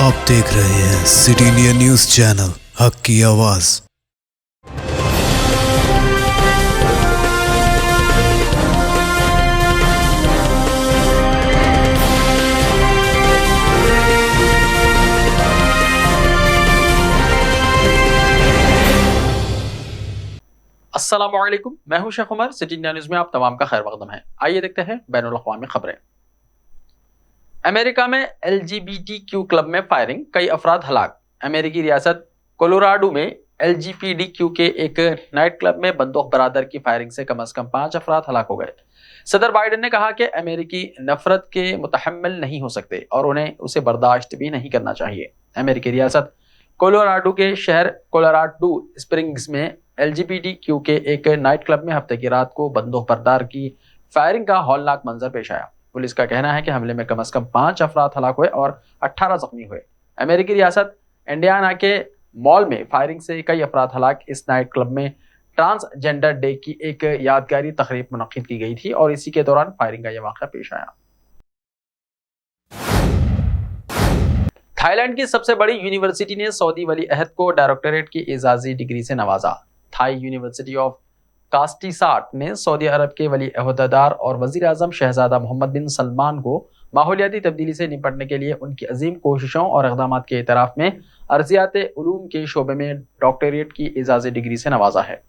आप देख रहे हैं सिटी इंडिया न्यूज चैनल, हक की आवाज। अस्सलामुअलैकुम, मैं हूं Sheikh Umar. City India news में आप तमाम का खैर मकदम है। आइए देखते हैं बैनुल अक़वामी खबरें। अमेरिका में LGBTQ क्लब में फायरिंग, कई अफराद हलाक। अमेरिकी रियासत कोलोराडो में LGBTQ के एक नाइट क्लब में बंदूक बरादर की फायरिंग से कम 5 अफराद हलाक हो गए। सदर बाइडेन ने कहा कि अमेरिकी नफरत के मुतहम्मिल नहीं हो सकते और उन्हें उसे बर्दाश्त भी नहीं करना चाहिए। अमेरिकी रियासत कोलोराडो के शहर कोलोराडो स्प्रिंग्स में LGBTQ के एक नाइट क्लब में हफ्ते की रात को बंदूक बरदार की फायरिंग का हौलनाक मंजर पेश आया। पुलिस का कहना है कि हमले में कम 5 अफराद हलाक हुए और 18 जख्मी हुए। अमेरिकी रियासत इंडियाना के मॉल में फायरिंग से कई अफराद हलाक। इस नाइट क्लब में ट्रांसजेंडर डे की एक यादगारी तकरीब मुनक्किद की गई थी और इसी के दौरान फायरिंग का यह वाक़या पेश आया। थाईलैंड की सबसे बड़ी यूनिवर्सिटी ने सऊदी वली अहद को डायरेक्टरेट की एजाजी डिग्री से नवाजा। थाई यूनिवर्सिटी ऑफ कास्टीसाट ने सऊदी अरब के वली अहदेदार और वजीर आजम शहजादा मोहम्मद बिन सलमान को माहौलियाती तब्दीली से निपटने के लिए उनकी अजीम कोशिशों और इक़दामात के एतराफ़ में अर्जियात उलूम के शोबे में डॉक्टरेट की एजाजी डिग्री से नवाजा है।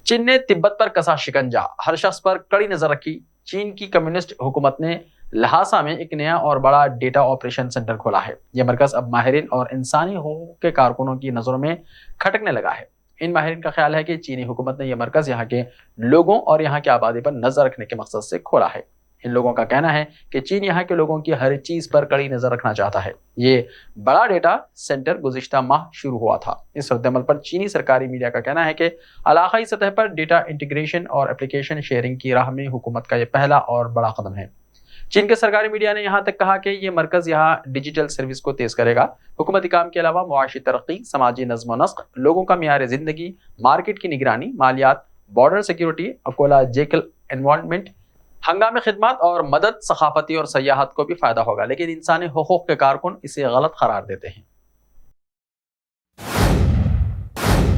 चीन ने तिब्बत पर कसा शिकंजा, हर शख्स पर कड़ी नजर रखी। चीन की कम्युनिस्ट हुकूमत ने लहासा में एक नया और बड़ा डेटा ऑपरेशन सेंटर खोला है। यह मरकज अब माहिरीन और इंसानी हुकूक के कारकुनों की नज़रों में खटकने लगा है। इन माहिरीन का ख्याल है कि चीनी हुकूमत ने यह मरकज यहाँ के लोगों और यहाँ की आबादी पर नजर रखने के मकसद से खोला है। इन लोगों का कहना है कि चीन यहाँ के लोगों की हर चीज पर कड़ी नजर रखना चाहता है। ये बड़ा डेटा सेंटर गुज़िश्ता माह शुरू हुआ था। इस रद्दमल पर चीनी सरकारी मीडिया का कहना है कि इलाकाई सतह पर डेटा इंटीग्रेशन और एप्लीकेशन शेयरिंग की राह में हुकूमत का यह पहला और बड़ा कदम है। चीन के सरकारी मीडिया ने यहाँ तक कहा कि यह मरकज यहाँ डिजिटल सर्विस को तेज करेगा। हुकूमती काम के अलावा मुआशी तरक्की, समाजी नज़्म व नस्क, लोगों का मियार जिंदगी, मार्केट की निगरानी, मालियात, बॉर्डर सिक्योरिटी, अकोलाजिकल एनवायरनमेंट, हंगामी खिदमत और मदद, सखाफती और सयाहत को भी फायदा होगा। लेकिन इंसानी हुकूक के कारकुन इसे गलत करार देते हैं।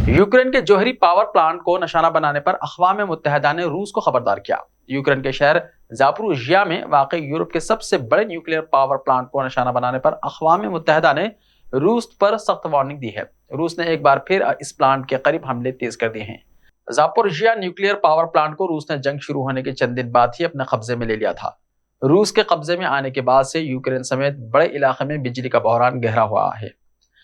यूक्रेन के जोहरी पावर प्लांट को निशाना बनाने पर अक़वाम मुत्तहिदा ने रूस को खबरदार किया। यूक्रेन के शहर ज़ापोरिज़िया में वाक़ई यूरोप के सबसे बड़े न्यूक्लियर पावर प्लांट को निशाना बनाने पर अक़वाम मुत्तहिदा ने रूस पर सख्त वार्निंग दी है। रूस ने एक बार फिर इस प्लांट के करीब हमले तेज कर दिए हैं। ज़ापोरिज़िया न्यूक्लियर पावर प्लांट को रूस ने जंग शुरू होने के चंद दिन बाद ही अपने कब्जे में ले लिया था। रूस के कब्जे में आने के बाद से यूक्रेन समेत बड़े इलाके में बिजली का बहरान गहरा हुआ है।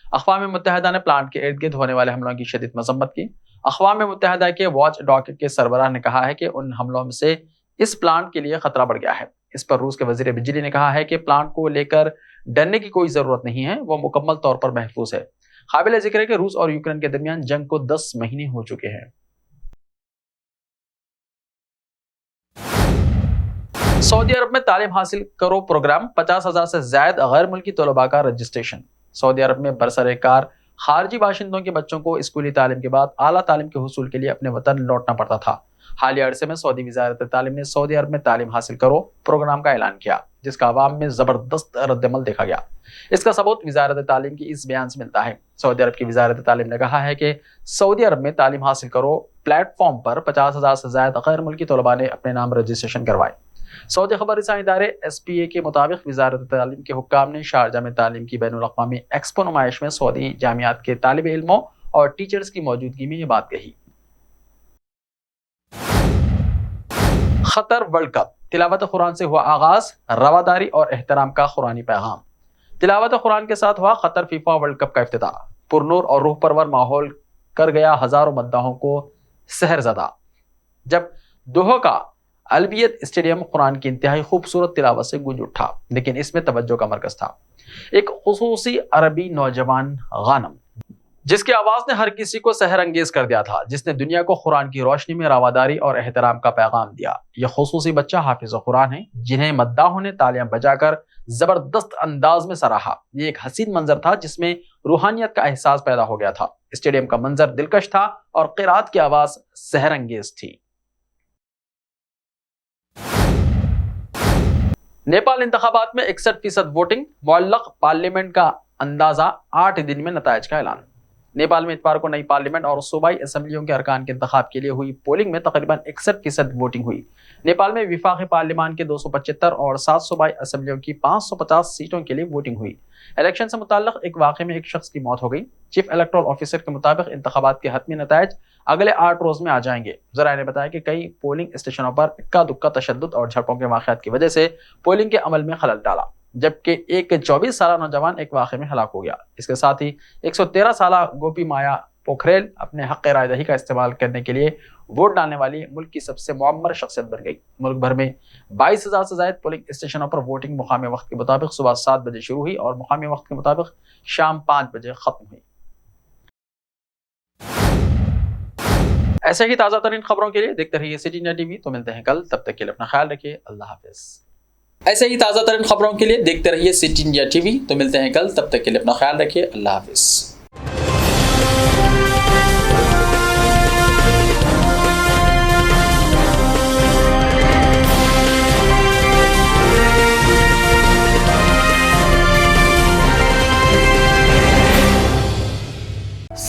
अक़वाम मुत्तहिदा ने प्लांट के इर्द गिर्द होने वाले हमलों की शदीद मजम्मत की। अक़वाम मुत्तहिदा के वॉच डॉग के सरबराह ने कहा है कि उन हमलों से इस प्लांट के लिए खतरा बढ़ गया है। इस पर रूस के वजीर बिजली ने कहा है कि प्लांट को लेकर डरने की कोई जरूरत नहीं है, वो मुकम्मल तौर पर महफूज है। काबिल जिक्र है कि रूस और यूक्रेन के दरमियान जंग को 10 महीने हो चुके हैं। सऊदी अरब में तालीम हासिल करो प्रोग्राम, 50,000 से ज्यादा गैर मुल्की तलबा का रजिस्ट्रेशन। सऊदी अरब में बरसरकार खारजी बाशिंदों के बच्चों को स्कूली तालीम के बाद आला तालीम के हुसूल के लिए अपने वतन लौटना पड़ता था। हालिया अरसे में सऊदी वज़ारत तालीम ने सऊदी अरब में तालीम हासिल करो प्रोग्राम का ऐलान किया, जिसका अवाम में जबरदस्त रद्दमल देखा गया। इसका सबूत वज़ारत तालीम की इस बयान से मिलता है। सऊदी अरब की वज़ारत तालीम ने कहा है कि सऊदी अरब में तालीम हासिल करो प्लेटफॉर्म पर 50,000 से ज्यादा गैर मुल्की तलबा ने अपने नाम रजिस्ट्रेशन करवाए। सऊदी खबर रसानी इदारे SPA के मुताबिक वज़ारत तालीम के हुक्काम ने शारजा में तालीम की बैनुल अक़वामी एक्सपो नुमाइश में सऊदी जामियात के तालिब इल्मों और टीचर्स की मौजूदगी में ये बात कही। खतर वर्ल्ड कप, तिलावत कुरान से हुआ आगाज, रवादारी और एहतराम का कुरानी पैगाम। तिलावत कुरान के साथ हुआ खतर फीफा वर्ल्ड कप का इफ्तिताह। पुरनूर और रूह परवर माहौल कर गया हजारों मद्दाहों को सहरज़दा, जब दोहा का अलबियत स्टेडियम कुरान की इंतहाई खूबसूरत तिलावत से गूंज उठा। लेकिन इसमें तवज्जो का मरकज था एक खुसूसी अरबी नौजवान गानम, जिसकी आवाज ने हर किसी को सहर अंगेज कर दिया था, जिसने दुनिया को कुरान की रोशनी में रवादारी और एहतराम का पैगाम दिया। यह खुसूसी बच्चा हाफिज कुरान है, जिन्हें मद्दाहों ने तालियां बजाकर जबरदस्त अंदाज में सराहा। ये एक हसीन मंजर था जिसमें रूहानियत का एहसास पैदा हो गया था। स्टेडियम का मंजर दिलकश था और क़िरात की आवाज सहर अंगेज थी। नेपाल इंतखाबात में 61% वोटिंग, मुअल्लक पार्लियामेंट का अंदाजा 8 दिन में नताइज का ऐलान। नेपाल में इतवार को नई पार्लियामेंट और सूबाई असम्बलियों के अरकान के इंतखाब के लिए हुई पोलिंग में तकरीबन 61% वोटिंग हुई। नेपाल में विफाकी पार्लियामान के 275 और 7 सूबाई असम्बलियों की 550 सीटों के लिए वोटिंग हुई। इलेक्शन से मुताल्लिक एक वाक़े में एक शख्स की मौत हो गई। चीफ इलेक्टोरल ऑफिसर के मुताबिक इंतखाबात के हतमी नताइज अगले 8 रोज में आ जाएंगे। ज़राए ने बताया कि कई पोलिंग स्टेशनों पर इक्का दुक्का तशद्दुद और झड़पों के वाक़यात की वजह से पोलिंग के अमल में खलल डाला, जबकि एक 24 साल नौजवान एक वाक़े में हलाक हो गया। इसके साथ ही 113 साल गोपी माया पोखरेल अपने हक़ राय दही का इस्तेमाल करने के लिए वोट डालने वाली मुल्क की सबसे मुअम्मर शख्सियत बन गई। मुल्क भर में 22,000 से ज़ायद पोलिंग स्टेशनों पर वोटिंग मुकामी वक्त के मुताबिक सुबह 7 बजे शुरू हुई और मुकामी वक्त के मुताबिक शाम 5 बजे खत्म हुई। ऐसे ही ताज़ा तरीन खबरों के लिए देखते रहिए सिटी इंडिया टीवी। तो मिलते हैं कल, तब तक के लिए अपना ख्याल रखिए। अल्लाह हाफिज़। ऐसे ही ताज़ा तरीन खबरों के लिए देखते रहिए सिटी इंडिया टीवी। तो मिलते हैं कल, तब तक के लिए अपना ख्याल रखिए। अल्लाह हाफिज़।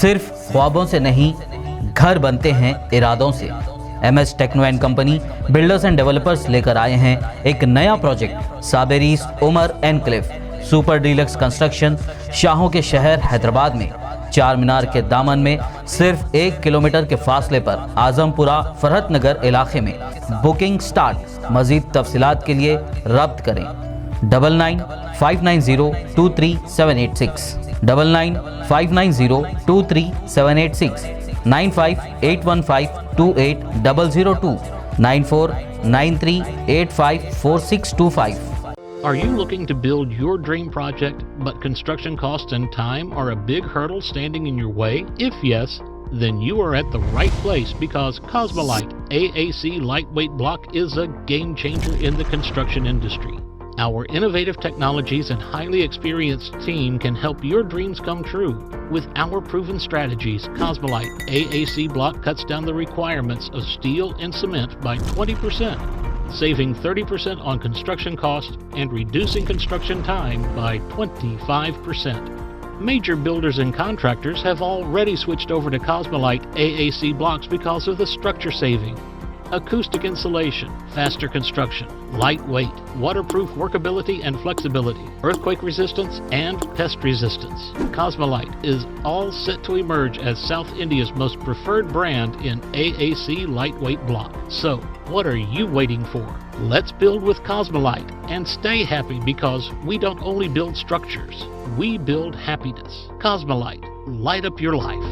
सिर्फ ख्वाबों से नहीं, घर बनते हैं इरादों से। MS techno and company builders and developers लेकर आए हैं एक नया प्रोजेक्ट, साबेरीज Umar enclave super deluxe construction. शाहों के शहर हैदराबाद में चार मीनार के दामन में सिर्फ 1 किलोमीटर के फासले पर आजमपुरा फरहत नगर इलाके में। Booking start. मजीद तफसीलात के लिए रब्त करें 9959023786 9959023786 9581528002 9493854625। Are you looking to build your dream project, but construction costs and time are a big hurdle standing in your way? If yes, then you are at the right place, because Cosmolite AAC lightweight block is a game changer in the construction industry. Our innovative technologies and highly experienced team can help your dreams come true. With our proven strategies, Cosmolite AAC block cuts down the requirements of steel and cement by 20%, saving 30% on construction costs and reducing construction time by 25%. Major builders and contractors have already switched over to Cosmolite AAC blocks because of the structure saving, acoustic insulation, faster construction, lightweight, waterproof workability and flexibility, earthquake resistance, and pest resistance. Cosmolite is all set to emerge as South India's most preferred brand in AAC lightweight block. So, what are you waiting for? Let's build with Cosmolite and stay happy, because we don't only build structures, we build happiness. Cosmolite, light up your life.